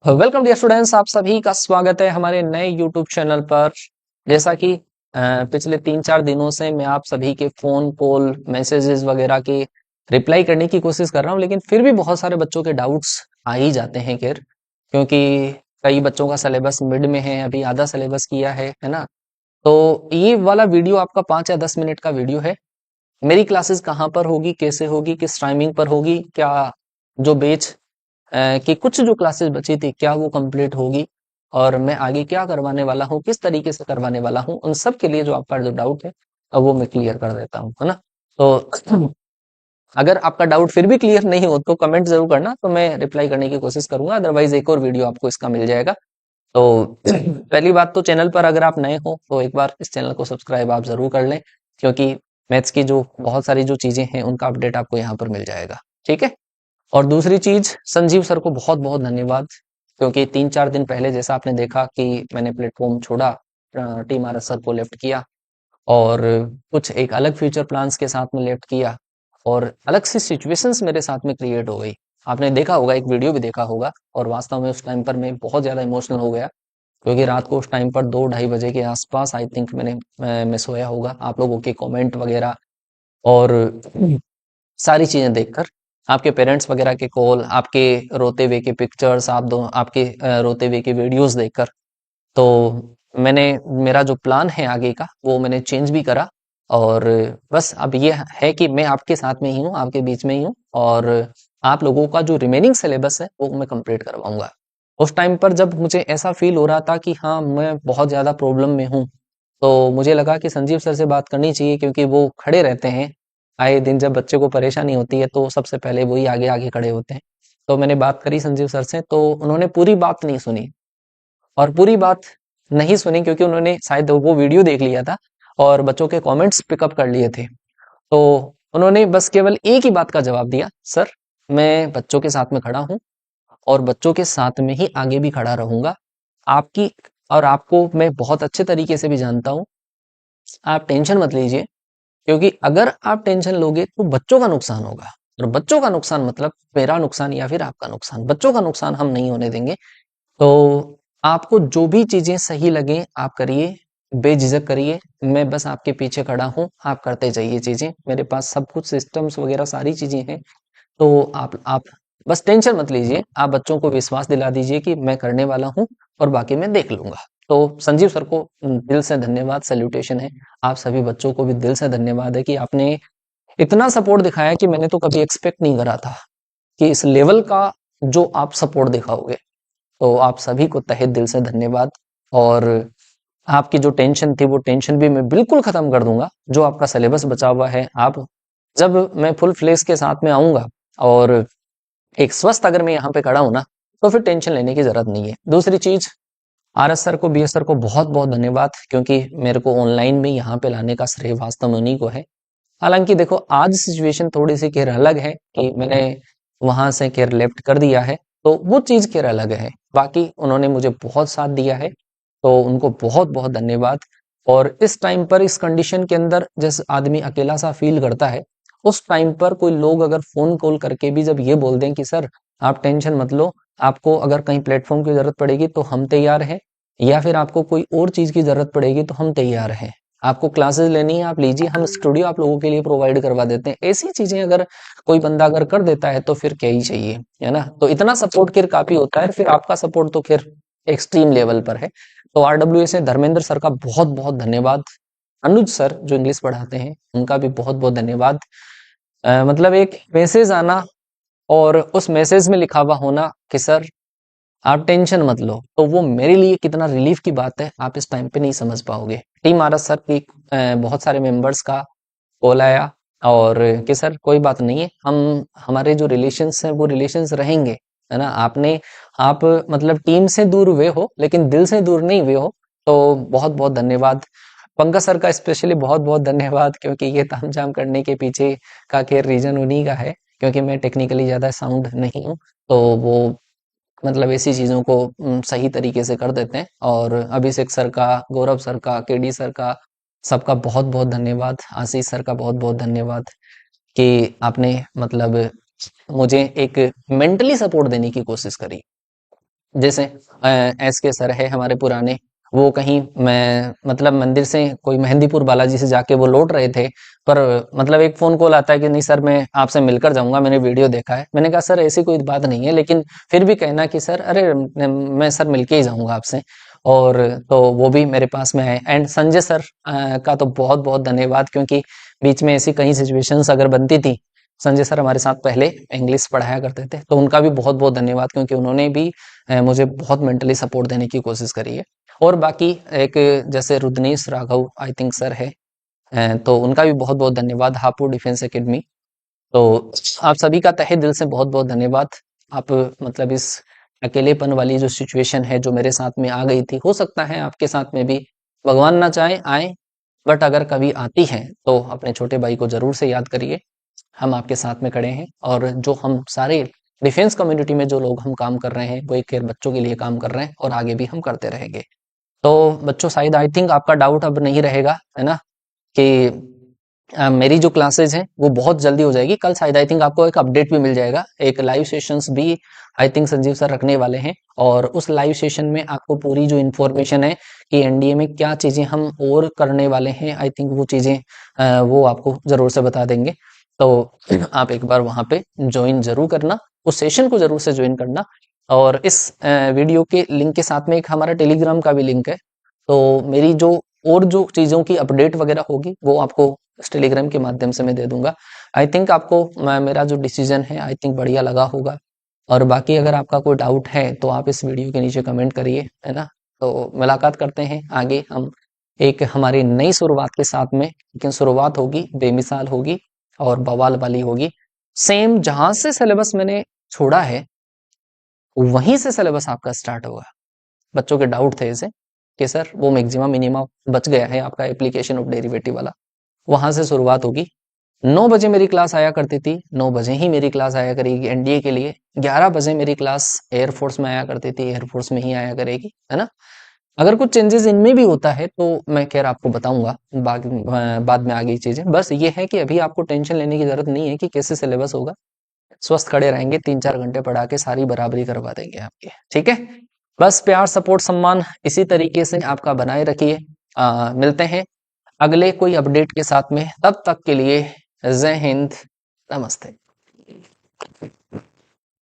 Welcome dear students, आप सभी का स्वागत है हमारे नए यूट्यूब चैनल पर। जैसा कि पिछले 3-4 दिनों से मैं आप सभी के फोन कॉल मैसेजेस वगैरह के रिप्लाई करने की कोशिश कर रहा हूं, लेकिन फिर भी बहुत सारे बच्चों के डाउट्स आ ही जाते हैं खैर, क्योंकि कई बच्चों का सिलेबस मिड में है, अभी आधा सिलेबस किया है ना। तो ये वाला वीडियो आपका 5 या 10 मिनट का वीडियो है। मेरी क्लासेस कहाँ पर होगी, कैसे होगी, किस टाइमिंग पर होगी, क्या जो बैच कि कुछ जो क्लासेस बची थी क्या वो कंप्लीट होगी, और मैं आगे क्या करवाने वाला हूँ, किस तरीके से करवाने वाला हूँ, उन सब के लिए जो आपका जो डाउट है अब वो मैं क्लियर कर देता हूँ, है ना। तो अगर आपका डाउट फिर भी क्लियर नहीं हो तो कमेंट जरूर करना, तो मैं रिप्लाई करने की कोशिश करूंगा, अदरवाइज एक और वीडियो आपको इसका मिल जाएगा। तो पहली बात तो चैनल पर अगर आप नए हो तो एक बार इस चैनल को सब्सक्राइब आप जरूर कर लें, क्योंकि मैथ्स की जो बहुत सारी जो चीजें हैं उनका अपडेट आपको यहाँ पर मिल जाएगा। ठीक है। और दूसरी चीज, संजीव सर को बहुत बहुत धन्यवाद, क्योंकि 3-4 दिन पहले जैसा आपने देखा कि मैंने प्लेटफॉर्म छोड़ा, टीम आर एस सर को लेफ्ट किया, और कुछ एक अलग फ्यूचर प्लान्स के साथ में लेफ्ट किया, और अलग सी सिचुएशंस मेरे साथ में क्रिएट हो गई। आपने देखा होगा, एक वीडियो भी देखा होगा, और वास्तव में उस टाइम पर मैं बहुत ज्यादा इमोशनल हो गया, क्योंकि रात को उस टाइम पर 2-2:30 बजे के आसपास आई थिंक मैं सोया होगा, आप लोगों के कमेंट वगैरह और सारी चीजें देखकर, आपके पेरेंट्स वगैरह के कॉल, आपके रोते हुए के पिक्चर्स, आपके रोते हुए के वीडियोस देखकर, तो मैंने मेरा जो प्लान है आगे का वो मैंने चेंज भी करा। और बस अब ये है कि मैं आपके साथ में ही हूँ, आपके बीच में ही हूँ, और आप लोगों का जो रिमेनिंग सिलेबस है वो मैं कंप्लीट करवाऊंगा। उस टाइम पर जब मुझे ऐसा फील हो रहा था कि हाँ मैं बहुत ज्यादा प्रॉब्लम में हूँ, तो मुझे लगा कि संजीव सर से बात करनी चाहिए, क्योंकि वो खड़े रहते हैं आए दिन। जब बच्चे को परेशानी होती है तो सबसे पहले वही आगे आगे खड़े होते हैं। तो मैंने बात करी संजीव सर से, तो उन्होंने पूरी बात नहीं सुनी, और पूरी बात नहीं सुनी क्योंकि उन्होंने शायद वो वीडियो देख लिया था और बच्चों के कमेंट्स पिकअप कर लिए थे। तो उन्होंने बस केवल एक ही बात का जवाब दिया, सर मैं बच्चों के साथ में खड़ा हूँ, और बच्चों के साथ में ही आगे भी खड़ा रहूंगा। आपकी और आपको मैं बहुत अच्छे तरीके से भी जानता हूँ, आप टेंशन मत लीजिए, क्योंकि अगर आप टेंशन लोगे तो बच्चों का नुकसान होगा, और बच्चों का नुकसान मतलब मेरा नुकसान या फिर आपका नुकसान, बच्चों का नुकसान हम नहीं होने देंगे। तो आपको जो भी चीजें सही लगे आप करिए, बेझिझक करिए, मैं बस आपके पीछे खड़ा हूँ, आप करते जाइए चीजें, मेरे पास सब कुछ सिस्टम्स वगैरह सारी चीजें हैं। तो आप बस टेंशन मत लीजिए, आप बच्चों को विश्वास दिला दीजिए कि मैं करने वाला हूँ और बाकी मैं देख लूंगा। तो संजीव सर को दिल से धन्यवाद, सैल्यूटेशन है। आप सभी बच्चों को भी दिल से धन्यवाद है कि आपने इतना सपोर्ट दिखाया कि मैंने तो कभी एक्सपेक्ट नहीं करा था कि इस लेवल का जो आप सपोर्ट दिखाओगे। तो आप सभी को तहे दिल से धन्यवाद। और आपकी जो टेंशन थी वो टेंशन भी मैं बिल्कुल खत्म कर दूंगा। जो आपका सिलेबस बचा हुआ है, आप जब मैं फुल फ्लेश के साथ में आऊंगा और एक स्वस्थ अगर मैं यहाँ पे खड़ा हूं ना, तो फिर टेंशन लेने की जरूरत नहीं है। दूसरी चीज, आर एस सर को, बी एस सर को बहुत बहुत धन्यवाद, क्योंकि मेरे को ऑनलाइन में यहाँ पे लाने का श्रेय वास्तव में उन्हीं को है। हालांकि देखो आज सिचुएशन थोड़ी सी केयर अलग है कि मैंने वहां से केयर लेफ्ट कर दिया है, तो वो चीज केयर अलग है। बाकी उन्होंने मुझे बहुत साथ दिया है, तो उनको बहुत बहुत धन्यवाद। और इस टाइम पर, इस कंडीशन के अंदर जैसे आदमी अकेला सा फील करता है, उस टाइम पर कोई लोग अगर फोन कॉल करके भी जब ये बोल दें कि सर आप टेंशन मत लो, आपको अगर कहीं प्लेटफॉर्म की जरूरत पड़ेगी तो हम तैयार हैं, या फिर आपको कोई और चीज की जरूरत पड़ेगी तो हम तैयार हैं, आपको क्लासेस लेनी है आप लीजिए, हम स्टूडियो आप लोगों के लिए प्रोवाइड करवा देते हैं, ऐसी चीजें अगर कोई बंदा अगर कर देता है तो फिर क्या ही चाहिए, है ना। तो इतना सपोर्ट फिर काफी होता है, फिर आपका सपोर्ट तो फिर एक्सट्रीम लेवल पर है। तो आरडब्ल्यू से धर्मेंद्र सर का बहुत बहुत धन्यवाद। अनुज सर जो इंग्लिश पढ़ाते हैं उनका भी बहुत बहुत धन्यवाद। मतलब एक मैसेज आना और उस मैसेज में लिखा हुआ होना कि सर आप टेंशन मत लो, तो वो मेरे लिए कितना रिलीफ की बात है, आप इस टाइम पे नहीं समझ पाओगे। टीम आरएस सर की बहुत सारे मेंबर्स का कॉल आया, और कि सर कोई बात नहीं है, हम हमारे जो रिलेशंस हैं वो रिलेशंस रहेंगे, है ना। आप मतलब टीम से दूर हुए हो लेकिन दिल से दूर नहीं हुए हो, तो बहुत बहुत धन्यवाद। पंकज सर का स्पेशली बहुत बहुत धन्यवाद, क्योंकि ये तामझाम करने के पीछे का खैर रीजन उन्हीं का है, क्योंकि मैं टेक्निकली ज्यादा साउंड नहीं हूँ, तो वो मतलब ऐसी चीजों को सही तरीके से कर देते हैं। और अभिषेक सर का, गौरव सर का, केडी सर का, सबका बहुत बहुत धन्यवाद। आशीष सर का बहुत बहुत धन्यवाद कि आपने मतलब मुझे एक मेंटली सपोर्ट देने की कोशिश करी। जैसे एस के सर है हमारे पुराने, वो कहीं मैं मतलब मंदिर से कोई मेहंदीपुर बालाजी से जाके वो लौट रहे थे, पर मतलब एक फोन कॉल आता है कि नहीं सर मैं आपसे मिलकर जाऊंगा, मैंने वीडियो देखा है। मैंने कहा सर ऐसी कोई बात नहीं है, लेकिन फिर भी कहना कि सर अरे मैं सर मिलके ही जाऊंगा आपसे। और तो वो भी मेरे पास में है। एंड संजय सर का तो बहुत बहुत धन्यवाद, क्योंकि बीच में ऐसी कई सिचुएशंस अगर बनती थी, संजय सर हमारे साथ पहले इंग्लिश पढ़ाया करते थे, तो उनका भी बहुत बहुत धन्यवाद, क्योंकि उन्होंने भी मुझे बहुत मेंटली सपोर्ट देने की कोशिश करी है। और बाकी एक जैसे रुद्रनीश राघव आई थिंक सर है, तो उनका भी बहुत बहुत धन्यवाद, हापुड़ डिफेंस एकेडमी। तो आप सभी का तहे दिल से बहुत बहुत धन्यवाद। आप मतलब इस अकेलेपन वाली जो सिचुएशन है जो मेरे साथ में आ गई थी, हो सकता है आपके साथ में भी, भगवान ना चाहे आए, बट अगर कभी आती है तो अपने छोटे भाई को जरूर से याद करिए। हम आपके साथ में खड़े हैं, और जो हम सारे डिफेंस कम्युनिटी में जो लोग हम काम कर रहे हैं, वो एक बच्चों के लिए काम कर रहे हैं, और आगे भी हम करते रहेंगे। तो बच्चों शायद आई थिंक आपका डाउट अब नहीं रहेगा, है ना, कि मेरी जो क्लासेज हैं वो बहुत जल्दी हो जाएगी। कल शायद आई थिंक आपको एक अपडेट भी मिल जाएगा, एक लाइव सेशंस भी आई थिंक संजीव सर रखने वाले हैं, और उस लाइव सेशन में आपको पूरी जो इन्फॉर्मेशन है कि एनडीए में क्या चीजें हम और करने वाले हैं, आई थिंक वो चीजें वो आपको जरूर से बता देंगे। तो आप एक बार वहां पे ज्वाइन जरूर करना, उस सेशन को जरूर से ज्वाइन करना। और इस वीडियो के लिंक के साथ में एक हमारा टेलीग्राम का भी लिंक है, तो मेरी जो और जो चीजों की अपडेट वगैरह होगी वो आपको इस टेलीग्राम के माध्यम से मैं दे दूंगा। आई थिंक आपको मेरा जो डिसीजन है आई थिंक बढ़िया लगा होगा। और बाकी अगर आपका कोई डाउट है तो आप इस वीडियो के नीचे कमेंट करिए, है ना। तो मुलाकात करते हैं आगे हम एक हमारी नई शुरुआत के साथ में, लेकिन शुरुआत होगी बेमिसाल होगी और बवाल वाली होगी। सेम जहां से सिलेबस मैंने छोड़ा है वहीं से सिलेबस आपका स्टार्ट होगा। बच्चों के डाउट थे ऐसे कि सर वो मैक्सिमा मिनिमा बच गया है आपका एप्लीकेशन ऑफ डेरिवेटिव वाला, वहां से शुरुआत होगी। 9 बजे मेरी क्लास आया करती थी, 9 बजे ही मेरी क्लास आया करेगी एनडीए के लिए। 11 बजे मेरी क्लास एयरफोर्स में आया करती थी, एयरफोर्स में ही आया करेगी, है ना। अगर कुछ चेंजेस इनमें भी होता है तो मैं खैर आपको बताऊंगा बाद में आगे चीजें। बस ये है कि अभी आपको टेंशन लेने की जरूरत नहीं है कि कैसे सिलेबस होगा। स्वस्थ खड़े रहेंगे, 3-4 घंटे पढ़ा के सारी बराबरी करवा देंगे आपके, ठीक है। बस प्यार सपोर्ट सम्मान इसी तरीके से आपका बनाए रखिए। मिलते हैं अगले कोई अपडेट के साथ में, तब तक के लिए जय हिंद, नमस्ते।